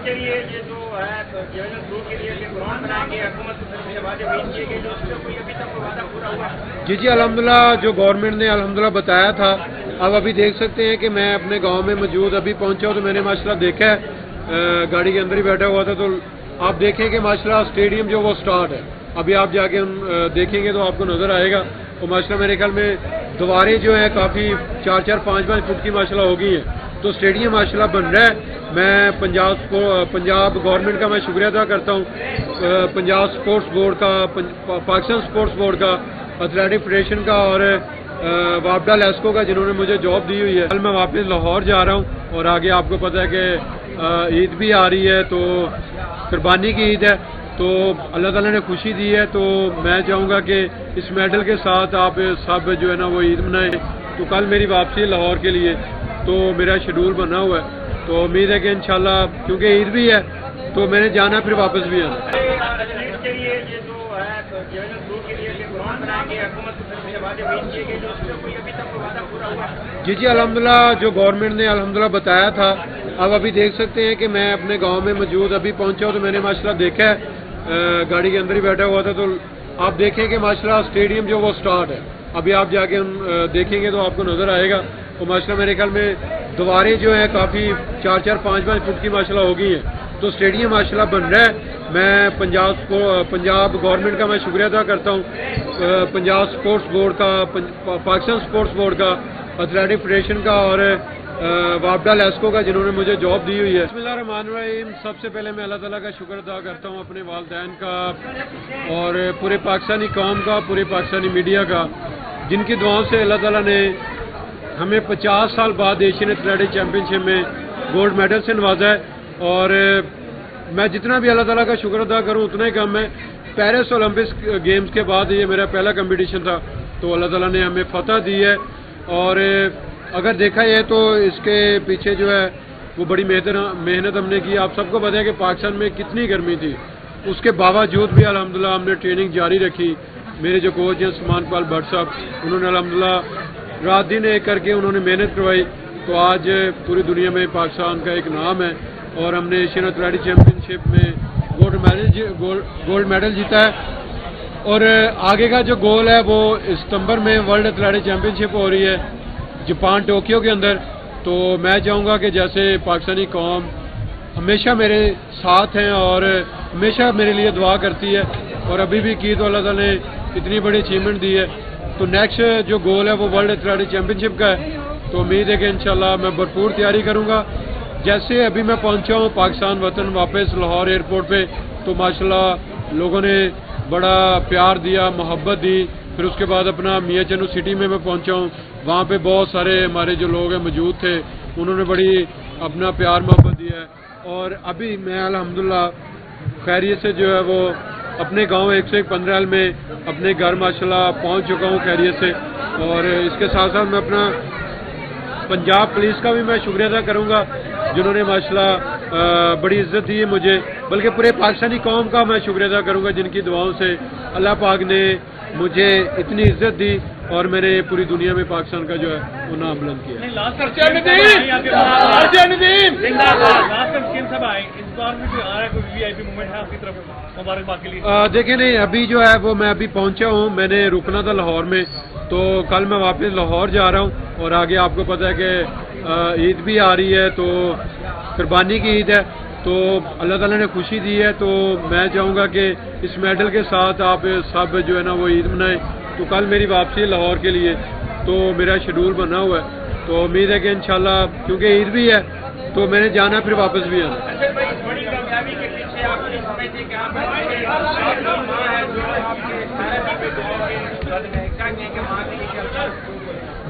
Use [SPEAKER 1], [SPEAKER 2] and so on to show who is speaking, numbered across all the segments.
[SPEAKER 1] کے لیے یہ جو ہے ڈویژن 2 کے لیے گراؤنڈ بنائیں گے حکومت کی طرف سے وعدے پیش کیے گئے جو اس سے کوئی ابھی تک وعدہ پورا ہوا ہے؟
[SPEAKER 2] جی الحمدللہ جو گورنمنٹ نے الحمدللہ بتایا تھا، اب ابھی دیکھ سکتے ہیں کہ میں اپنے گاؤں میں موجود ابھی پہنچا ہوں تو میں نے ماشاءاللہ دیکھا ہے، گاڑی کے اندر ہی بیٹھا ہوا تھا تو آپ دیکھیں کہ ماشاءاللہ اسٹیڈیم جو وہ سٹارٹ ہے، ابھی آپ جا کے دیکھیں گے تو آپ کو نظر آئے گا، اور ماشاءاللہ میرے خیال میں دیواریں جو ہیں کافی 4-4 5-5 فٹ کی ماشاءاللہ ہو گئی ہیں، تو اسٹیڈیم ماشاءاللہ بن رہا ہے۔ میں پنجاب گورنمنٹ کا میں شکریہ ادا کرتا ہوں، پنجاب سپورٹس بورڈ کا، پاکستان سپورٹس بورڈ کا، ایتھلیٹک فیڈریشن کا اور وابڈا لیسکو کا، جنہوں نے مجھے جاب دی ہوئی ہے۔ کل میں واپس لاہور جا رہا ہوں اور آگے آپ کو پتہ ہے کہ عید بھی آ رہی ہے، تو قربانی کی عید ہے، تو اللہ تعالیٰ نے خوشی دی ہے، تو میں چاہوں گا کہ اس میڈل کے ساتھ آپ سب جو ہے نا وہ عید منائیں۔ تو کل میری واپسی ہے لاہور کے لیے، تو میرا شیڈول بنا ہوا ہے، تو امید ہے کہ انشاءاللہ کیونکہ عید بھی ہے تو میں نے جانا پھر واپس بھی آنا۔
[SPEAKER 1] کے لیے یہ جو ہے ڈویژن 2 کے لیے گراؤنڈ بنائیں گے حکومت کی طرف سے وعدے پیش کیے گئے جو اس سے کوئی ابھی تک وعدہ پورا ہوا ہے؟
[SPEAKER 2] جی الحمدللہ جو گورنمنٹ نے الحمدللہ بتایا تھا، اب ابھی دیکھ سکتے ہیں کہ میں اپنے گاؤں میں موجود ابھی پہنچا ہوں تو میں نے ماشاءاللہ دیکھا ہے، گاڑی کے اندر ہی بیٹھا ہوا تھا تو آپ دیکھیں کہ ماشاءاللہ اسٹیڈیم جو وہ سٹارٹ ہے، ابھی آپ جا کے دیکھیں گے تو آپ کو نظر آئے گا، اور ماشاءاللہ میرے خیال میں دیواریں جو ہیں کافی 4-4 5-5 فٹ کی ماشاءاللہ ہو گئی ہیں، تو اسٹیڈیم ماشاءاللہ بن رہا ہے۔ میں پنجاب گورنمنٹ کا میں شکریہ ادا کرتا ہوں، پنجاب سپورٹس بورڈ کا، پاکستان سپورٹس بورڈ کا، ایتھلیٹک فیڈریشن کا اور وابڈا لیسکو کا، جنہوں نے مجھے جاب دی ہوئی ہے۔ بسم اللہ الرحمن الرحیم۔ سب سے پہلے میں اللہ تعالیٰ کا شکر ادا کرتا ہوں، اپنے والدین کا اور پورے پاکستانی قوم کا، پورے پاکستانی میڈیا کا، جن کی دعاؤں سے اللہ تعالیٰ نے ہمیں 50 سال بعد ایشین ایتھلیٹک چیمپئن شپ میں گولڈ میڈل سے نوازا ہے، اور میں جتنا بھی اللہ تعالیٰ کا شکر ادا کروں اتنا ہی کم ہے۔ پیرس اولمپکس گیمز کے بعد یہ میرا پہلا کمپٹیشن تھا، تو اللہ تعالیٰ نے ہمیں فتح دی ہے، اور اگر دیکھا جائے تو اس کے پیچھے جو ہے وہ بڑی محنت ہم نے کی۔ آپ سب کو پتہ ہے کہ پاکستان میں کتنی گرمی تھی، اس کے باوجود بھی الحمدللہ ہم نے ٹریننگ جاری رکھی۔ میرے جو کوچ ہیں سمان پال بھٹ صاحب، انہوں نے الحمدللہ رات دن ایک کر کے انہوں نے محنت کروائی، تو آج پوری دنیا میں پاکستان کا ایک نام ہے، اور ہم نے ایشین ایتھلیٹک چیمپئن شپ میں گولڈ میڈل جیتا ہے، اور آگے کا جو گول ہے وہ ستمبر میں ورلڈ ایتھلیٹک چیمپئن شپ ہو رہی ہے جاپان ٹوکیو کے اندر، تو میں چاہوں گا کہ جیسے پاکستانی قوم ہمیشہ میرے ساتھ ہیں اور ہمیشہ میرے لیے دعا کرتی ہے، اور ابھی بھی کی تو اللہ تعالیٰ نے اتنی بڑی اچیومنٹ دی ہے، تو نیکسٹ جو گول ہے وہ ورلڈ ایتھلیٹک چیمپئن شپ کا ہے، تو امید ہے کہ انشاءاللہ میں بھرپور تیاری کروں گا۔ جیسے ابھی میں پہنچا ہوں پاکستان وطن واپس لاہور ایئرپورٹ پہ، تو ماشاءاللہ لوگوں نے بڑا پیار دیا، محبت دی، پھر اس کے بعد اپنا میاں چنو سٹی میں پہنچا ہوں، وہاں پہ بہت سارے ہمارے جو لوگ ہیں موجود تھے، انہوں نے بڑی اپنا پیار محبت دیا ہے، اور ابھی میں الحمدللہ خیریت سے جو ہے وہ اپنے گاؤں 101 میں اپنے گھر ماشاءاللہ پہنچ چکا ہوں خیریت سے، اور اس کے ساتھ ساتھ میں اپنا پنجاب پولیس کا بھی میں شکریہ ادا کروں گا، جنہوں نے ماشاءاللہ بڑی عزت دی ہے مجھے، بلکہ پورے پاکستانی قوم کا میں شکریہ ادا کروں گا، جن کی دعاؤں سے اللہ پاک نے مجھے اتنی عزت دی اور میں نے پوری دنیا میں پاکستان کا جو ہے وہ نام بلند کیا۔ دیکھیں نہیں، ابھی جو ہے وہ میں ابھی پہنچا ہوں، میں نے رکنا تھا لاہور میں، تو کل میں واپس لاہور جا رہا ہوں، اور آگے آپ کو پتہ ہے کہ عید بھی آ رہی ہے، تو قربانی کی عید ہے، تو اللہ تعالیٰ نے خوشی دی ہے، تو میں چاہوں گا کہ اس میڈل کے ساتھ آپ سب جو ہے نا وہ عید منائیں۔ تو کل میری واپسی ہے لاہور کے لیے، تو میرا شیڈول بنا ہوا ہے، تو امید ہے کہ انشاءاللہ کیونکہ عید بھی ہے تو میں نے جانا پھر واپس بھی آنا۔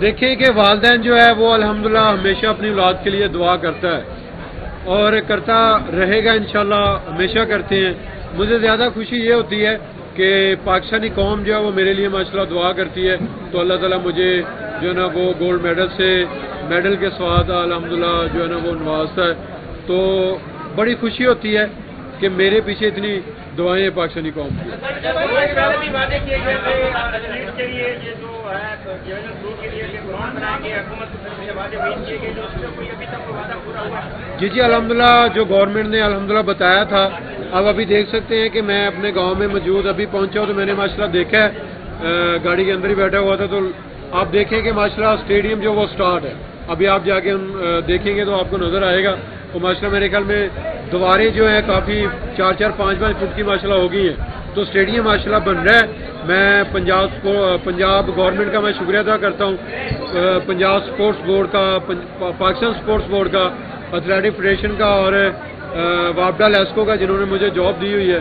[SPEAKER 2] دیکھیں کہ والدین جو ہے وہ الحمدللہ ہمیشہ اپنی اولاد کے لیے دعا کرتا ہے اور کرتا رہے گا، انشاءاللہ ہمیشہ کرتے ہیں۔ مجھے زیادہ خوشی یہ ہوتی ہے کہ پاکستانی قوم جو ہے وہ میرے لیے ماشاءاللہ دعا کرتی ہے، تو اللہ تعالیٰ مجھے جو ہے نا وہ گولڈ میڈل کے ساتھ الحمدللہ جو ہے نا وہ نوازتا ہے، تو بڑی خوشی ہوتی ہے کہ میرے پیچھے اتنی دعائیں ہیں پاکستانی قوم کی.
[SPEAKER 1] پہلے بھی وعدے کیے گئے تھے ایتھلیٹ کے لیے یہ جو ہے ڈویژن 2 کے لیے گراؤنڈ بنائیں گے, حکومت کی طرف سے وعدے پیش کیے گئے, جو اس میں کوئی ابھی تک کوئی وعدہ پورا ہوا ہے؟
[SPEAKER 2] جی الحمدللہ جو گورنمنٹ نے الحمدللہ بتایا تھا, اب ابھی دیکھ سکتے ہیں کہ میں اپنے گاؤں میں موجود ابھی پہنچا ہوں تو میں نے ماشاءاللہ دیکھا ہے, گاڑی کے اندر ہی بیٹھا ہوا تھا, تو آپ دیکھیں کہ ماشاءاللہ اسٹیڈیم جو وہ سٹارٹ ہے, ابھی آپ جا کے دیکھیں گے تو آپ کو نظر آئے گا. تو ماشاءاللہ میرے خیال میں دیواریں جو ہیں کافی 4-4, 5-5 فٹ کی ماشاءاللہ ہو گئی ہیں, تو اسٹیڈیم ماشاءاللہ بن رہا ہے. میں پنجاب گورنمنٹ کا میں شکریہ ادا کرتا ہوں, پنجاب سپورٹس بورڈ کا, پاکستان سپورٹس بورڈ کا, ایتھلیٹک فیڈریشن کا اور وابڈا لیسکو کا, جنہوں نے مجھے جاب دی ہوئی ہے.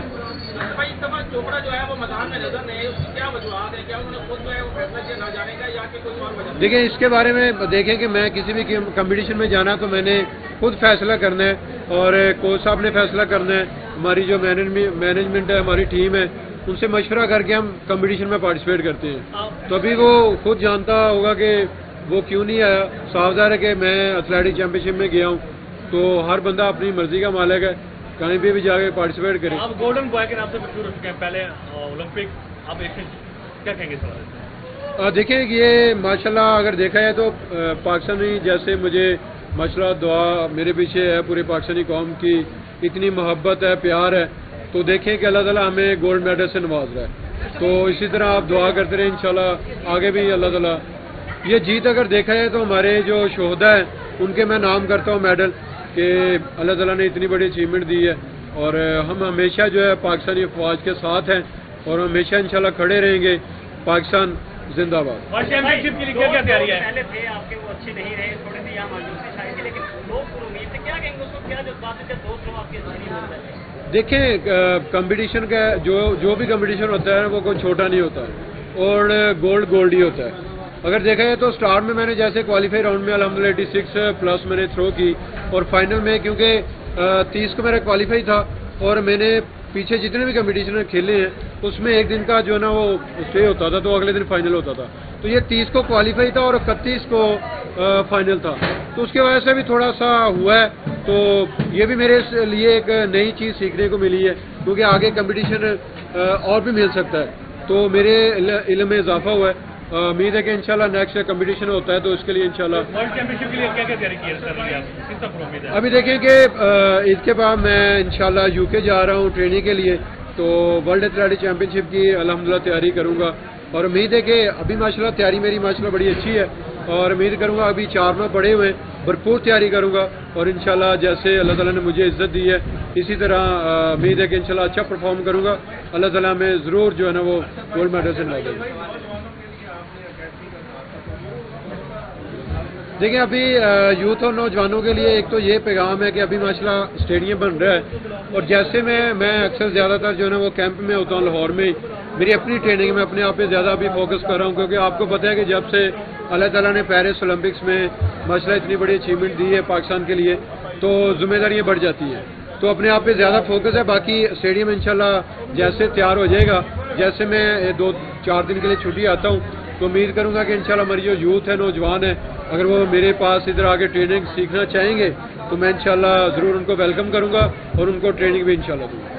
[SPEAKER 1] چوپڑا جو ہے وہ میدان میں نظر نہیں ہے, اس کی کیا وجوہات ہے؟ کیا انہوں نے خود جو ہے وہ فیصلہ کیا نہ جانے کا, یا کہ کوئی اور وجہ؟
[SPEAKER 2] دیکھیں اس کے بارے میں دیکھیں کہ میں کسی بھی کمپٹیشن میں جانا تو میں نے خود فیصلہ کرنا ہے, اور کوچ صاحب نے فیصلہ کرنا ہے. ہماری جو مینجمنٹ ہے, ہماری ٹیم ہے, ان سے مشورہ کر کے ہم کمپٹیشن میں پارٹیسپیٹ کرتے ہیں. تو ابھی وہ خود جانتا ہوگا کہ وہ کیوں نہیں آیا. صاف ظاہر ہے کہ میں ایتھلیٹک چیمپئن شپ میں گیا ہوں, تو ہر بندہ اپنی مرضی کا مالک ہے, کہیں بھی جا کے پارٹیسپیٹ کریں.
[SPEAKER 3] آپ گولڈن بوائے کے نام سے مشہور ہو چکے ہیں, پہلے اولمپک, آپ ایشین, کیا کہیں گے اس بارے؟
[SPEAKER 2] دیکھیں یہ ماشاءاللہ اگر دیکھا جائے تو پاکستانی جیسے مجھے ماشاءاللہ دعا میرے پیچھے ہے, پورے پاکستانی قوم کی اتنی محبت ہے, پیار ہے, تو دیکھیں کہ اللہ تعالیٰ ہمیں گولڈ میڈل سے نواز رہا ہے. تو اسی طرح آپ دعا کرتے رہیں, انشاءاللہ آگے بھی اللہ تعالیٰ. یہ جیت اگر دیکھا جائے تو ہمارے جو شہداء ہیں ان کے میں نام کرتا ہوں میڈل, کہ اللہ تعالیٰ نے اتنی بڑی اچیومنٹ دی ہے, اور ہم ہمیشہ جو ہے پاکستانی افواج کے ساتھ ہیں, اور ہمیشہ انشاءاللہ کھڑے رہیں گے. پاکستان زندہ باد.
[SPEAKER 3] ورلڈ چیمپئن شپ کے لیے کیا تیاری ہے؟
[SPEAKER 1] پہلے تھے آپ کے وہ اچھے نہیں رہے, تھوڑی سی یہاں مایوسی چھائی تھی, لیکن لوگ امید سے کیا کہیں گے اس کو, کیا جو بات ہے دوست لوگ آپ کے اچھے نہیں ہوتے؟
[SPEAKER 2] دیکھیں کمپٹیشن کا جو بھی کمپٹیشن ہوتا ہے وہ کوئی چھوٹا نہیں ہوتا, اور گولڈ ہی ہوتا ہے. اگر دیکھا جائے تو سٹارٹ میں نے جیسے کوالیفائی راؤنڈ میں الحمدللہ 86+ میں نے تھرو کی, اور فائنل میں کیونکہ 30 کو میرا کوالیفائی تھا, اور میں نے پیچھے جتنے بھی کمپٹیشن کھیلے ہیں اس میں ایک دن کا جو ہے نا وہ اسٹے ہوتا تھا, تو اگلے دن فائنل ہوتا تھا. تو یہ 30 کو کوالیفائی تھا اور 31 کو فائنل تھا, تو اس کی وجہ سے بھی تھوڑا سا ہوا ہے. تو یہ بھی میرے لیے ایک نئی چیز سیکھنے کو ملی ہے, کیونکہ آگے کمپٹیشن اور بھی مل سکتا ہے, تو میرے علم میں اضافہ ہوا ہے. امید ہے کہ انشاءاللہ نیکسٹ کمپٹیشن ہوتا ہے تو اس کے لیے انشاءاللہ.
[SPEAKER 3] ورلڈ چیمپئن شپ کے لیے کیا تیاری کی ہے؟
[SPEAKER 2] ابھی دیکھیں کہ عید کے بعد میں انشاءاللہ UK جا رہا ہوں ٹریننگ کے لیے, تو ورلڈ ایتھلیٹک چیمپئن شپ کی الحمدللہ تیاری کروں گا, اور امید ہے کہ ابھی ماشاءاللہ تیاری میری ماشاءاللہ بڑی اچھی ہے, اور امید کروں گا ابھی 4 ماہ پڑے ہوئے ہیں, بھرپور تیاری کروں گا, اور انشاءاللہ جیسے اللہ تعالیٰ نے مجھے عزت دی ہے اسی طرح امید ہے کہ انشاءاللہ اچھا پرفارم کروں گا. اللہ تعالیٰ میں ضرور جو ہے نا وہ گولڈ میڈل سے نوازے گا. دیکھیں ابھی یوتھ اور نوجوانوں کے لیے ایک تو یہ پیغام ہے کہ ابھی ماشاءاللہ اسٹیڈیم بن رہا ہے, اور جیسے میں اکثر زیادہ تر جو ہے نا وہ کیمپ میں ہوتا ہوں لاہور میں, میری اپنی ٹریننگ میں اپنے آپ پہ زیادہ ابھی فوکس کر رہا ہوں, کیونکہ آپ کو پتہ ہے کہ جب سے اللہ تعالیٰ نے پیرس اولمپکس میں ماشاءاللہ اتنی بڑی اچیومنٹ دی ہے پاکستان کے لیے, تو ذمہ داریاں بڑھ جاتی ہیں, تو اپنے آپ پہ زیادہ فوکس ہے. باقی اسٹیڈیم انشاءاللہ جیسے تیار ہو جائے گا, جیسے میں 2-4 دن کے لیے چھٹی آتا ہوں, تو امید کروں گا کہ انشاءاللہ ہماری جو یوتھ ہے, نوجوان ہے, اگر وہ میرے پاس ادھر آ کے ٹریننگ سیکھنا چاہیں گے تو میں انشاءاللہ ضرور ان کو ویلکم کروں گا, اور ان کو ٹریننگ بھی انشاءاللہ دوں گا.